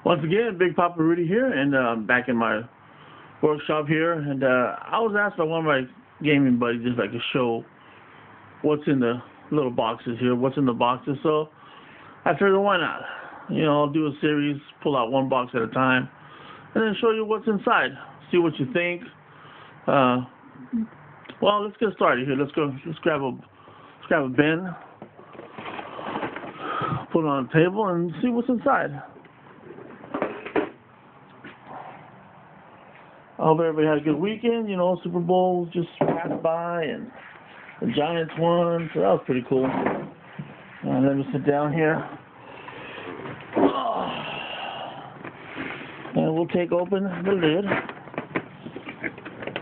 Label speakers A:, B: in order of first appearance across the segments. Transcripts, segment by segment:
A: Once again, Big Papa Rudy here, and back in my workshop here. And I was asked by one of my gaming buddies just like to show what's in the little boxes here, what's in the boxes. So I figured, why not? You know, I'll do a series, pull out one box at a time, and then show you what's inside. See what you think. Well, let's get started here. Let's grab a bin, put it on the table, and see what's inside. I hope everybody had a good weekend. You know, Super Bowl just passed by, and the Giants won, so that was pretty cool. Let me sit down here. And we'll take open the lid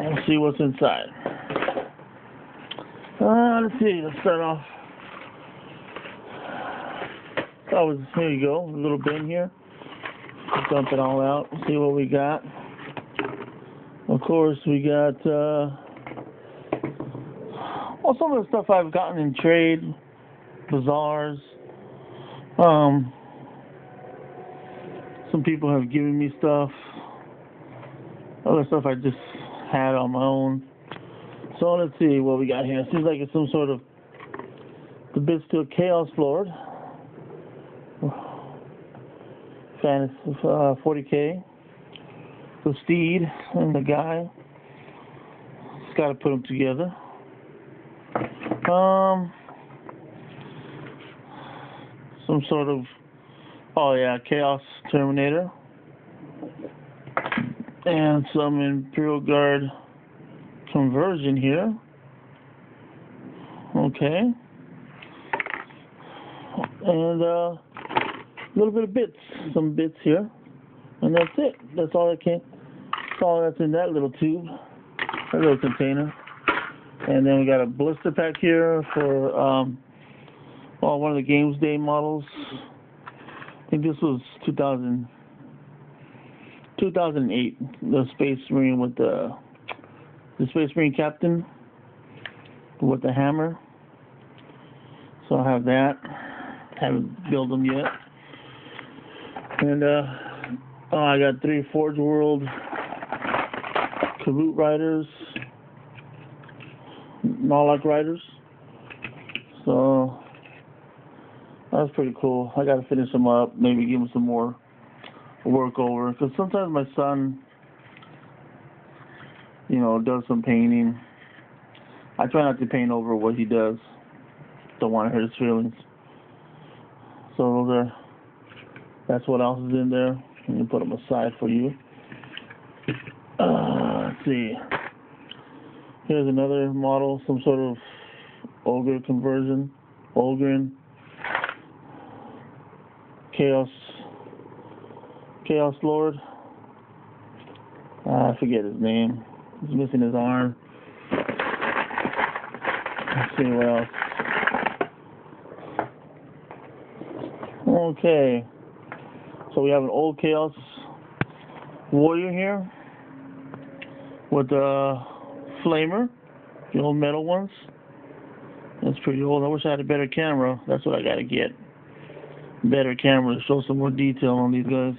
A: and see what's inside. Let's see, let's start off. Here you go, a little bin here. Let's dump it all out, see what we got. Of course, we got, well, some of the stuff I've gotten in trade, bazaars. Some people have given me stuff. Other stuff I just had on my own. So let's see what we got here. It seems like it's some sort of the bits to a Chaos Lord. Fantasy 40K. The Steed and the guy. Just got to put them together. Some sort of, oh yeah, Chaos Terminator. And some Imperial Guard conversion here. Okay. And a little bit of bits, some bits here. And that's it. That's all that came. That's all that's in that little tube, that little container. And then we got a blister pack here for one of the Games Day models. I think this was 2008. The Space Marine with the Space Marine Captain with the hammer. So I have that. Haven't built them yet. And I got 3 Forge World Karut Riders, Nalak Riders. So that's pretty cool. I got to finish them up, maybe give them some more work over. Because sometimes my son, you know, does some painting. I try not to paint over what he does. Don't want to hurt his feelings. So that's what else is in there. Let me put them aside for you. Let's see. Here's another model, some sort of ogre conversion. Ogryn. Chaos Lord. I forget his name. He's missing his arm. Let's see what else. Okay. So we have an old Chaos Warrior here with a Flamer, the old metal ones. That's pretty old. I wish I had a better camera. That's what I gotta get. Better camera to show some more detail on these guys.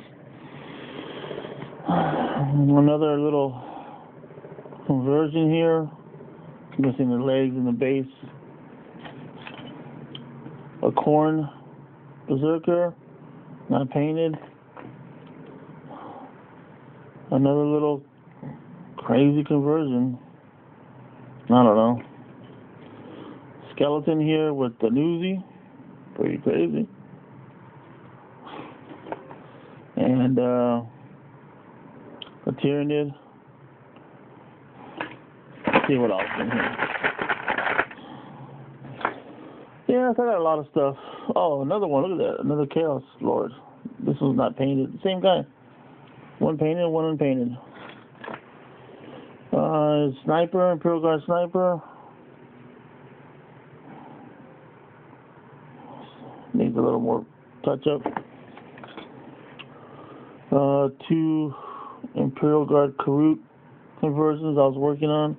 A: Another little conversion here. Missing the legs and the base. A Khorne Berserker. Not painted. Another little crazy conversion. I don't know. Skeleton here with the Nuzi. Pretty crazy. And a Tyranid. Let's see what else in here. Yeah, I got a lot of stuff. Oh, another one. Look at that. Another Chaos Lord. This one's not painted. Same guy. One painted, one unpainted. Sniper, Imperial Guard Sniper. Needs a little more touch-up. 2 Imperial Guard Karut conversions I was working on.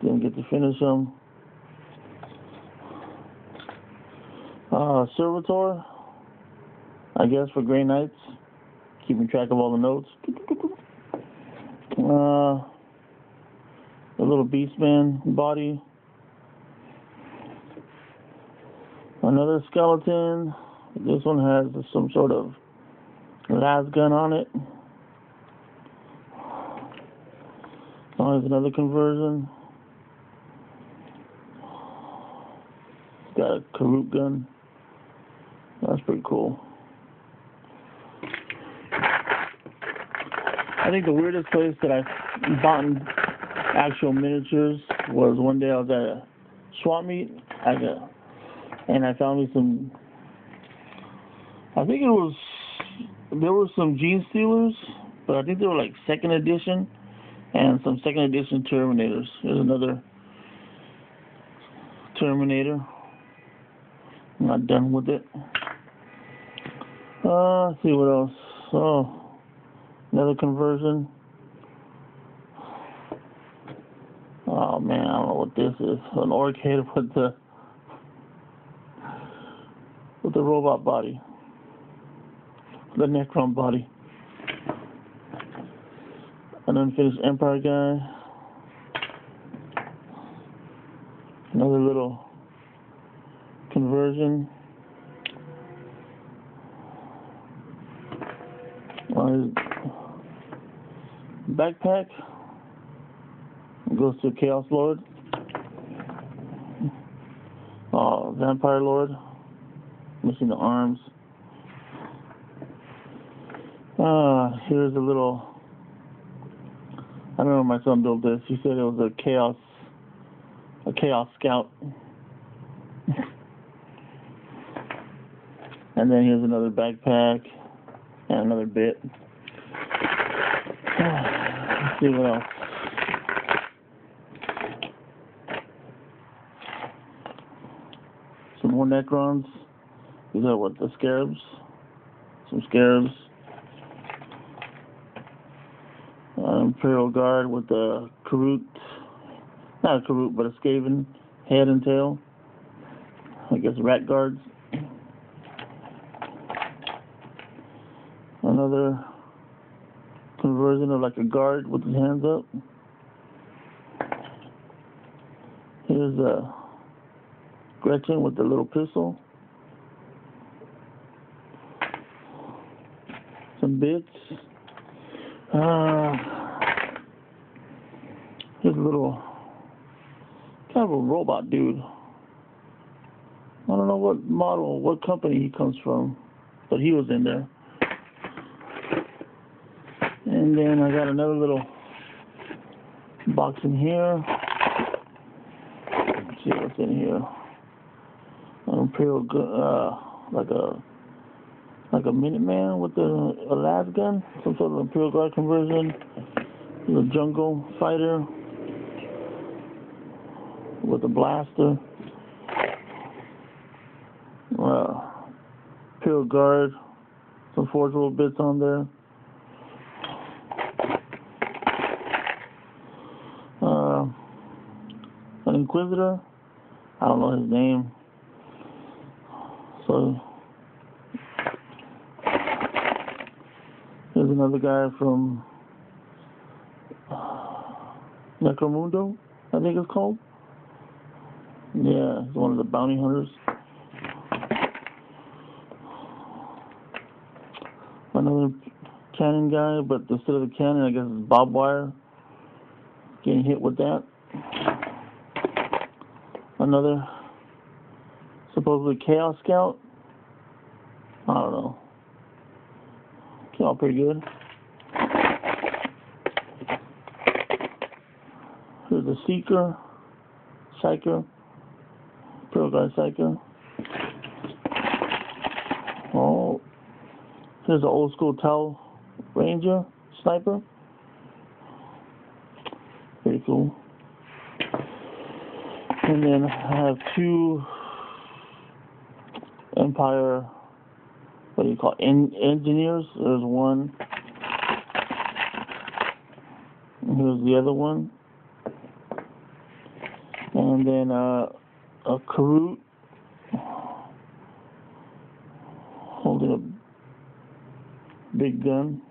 A: Didn't get to finish them. Servitor, I guess, for Grey Knights. keeping track of all the notes. The little Beastman body. Another skeleton. This one has some sort of las gun on it. Oh, there's another conversion. It's got a Karut gun. That's pretty cool. I think the weirdest place that I've bought actual miniatures was one day I was at a swap meet. And I found me some, I think there were some Gene Stealers, but I think they were like second edition, and some second edition Terminators. There's another Terminator. I'm not done with it. Let's see what else. Oh, another conversion. Oh man, I don't know what this is. An orc head with the robot body, the Necron body. An unfinished Empire guy. Another little conversion. Backpack goes to Chaos Lord. Oh, Vampire Lord. Missing the arms. Here's a little. I don't know if my son built this. He said it was a Chaos Scout. And then here's another backpack and another bit. Let's see what else. Some more Necrons. These are what, the Scarabs? Some Scarabs. Imperial Guard with the Karut. Not a Karut, but a Skaven head and tail. I guess rat guards. Another conversion of like a guard with his hands up. Here's Gretchen with the little pistol. Some bits. Here's a little kind of a robot dude. I don't know what model, what company he comes from, but he was in there. And then I got another little box in here. Let's see what's in here. An Imperial, like a Minuteman with a las gun, some sort of Imperial Guard conversion. There's a jungle fighter with a blaster. Imperial Guard, some forgeable bits on there. An Inquisitor, I don't know his name. So here's another guy from Necromundo, I think it's called. Yeah, he's one of the bounty hunters. Another cannon guy, but instead of the cannon, I guess it's barbed wire. Getting hit with that. Another supposedly Chaos Scout. I don't know. Came out pretty good. Here's a Seeker, Psyker, Imperial Guard Psyker. Oh, here's an old school Tau Ranger Sniper. Pretty cool. And then I have two Empire, what do you call it, engineers. There's one. And here's the other one. And then a Karut holding big gun.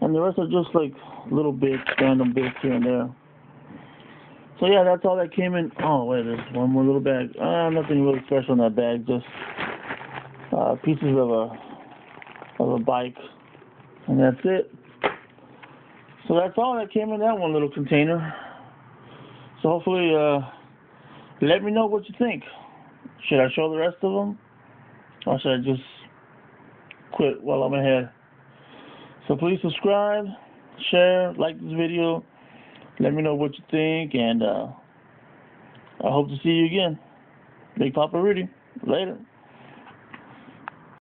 A: And the rest are just like little bits, random bits here and there. So yeah, that's all that came in. Oh wait, there's one more little bag. Nothing really special in that bag, just pieces of a bike, and that's it. So that's all that came in that one little container. So hopefully, let me know what you think. Should I show the rest of them, or should I just quit while I'm ahead? So please subscribe, share, like this video. Let me know what you think, and I hope to see you again. Big Papa Rudy. Later.